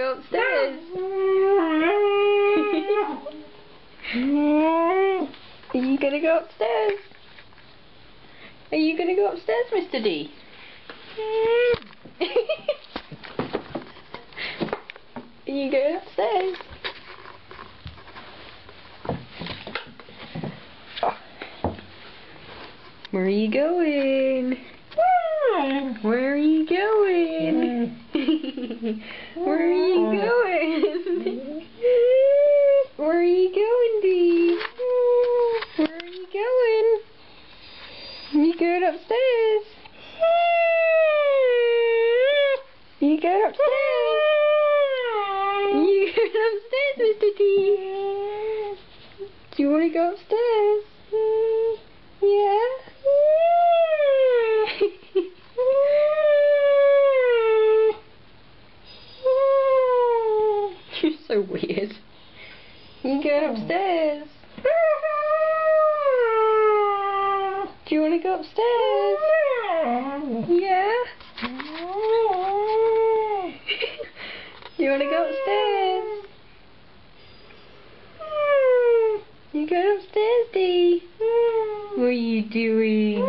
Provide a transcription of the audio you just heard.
go upstairs? Are you gonna go upstairs? Are you gonna go upstairs, Mr. D? Are you going upstairs? Oh. Where are you going? Where are you going? Where are you going? Where are you going, Dee? Where are you going? You going upstairs? You going upstairs? You going upstairs, Mr. D? Do you want to go upstairs? Yeah? You're so weird. You going upstairs? Do you want to go upstairs? Yeah? Do you want to go upstairs? You going upstairs, Dee? What are you doing?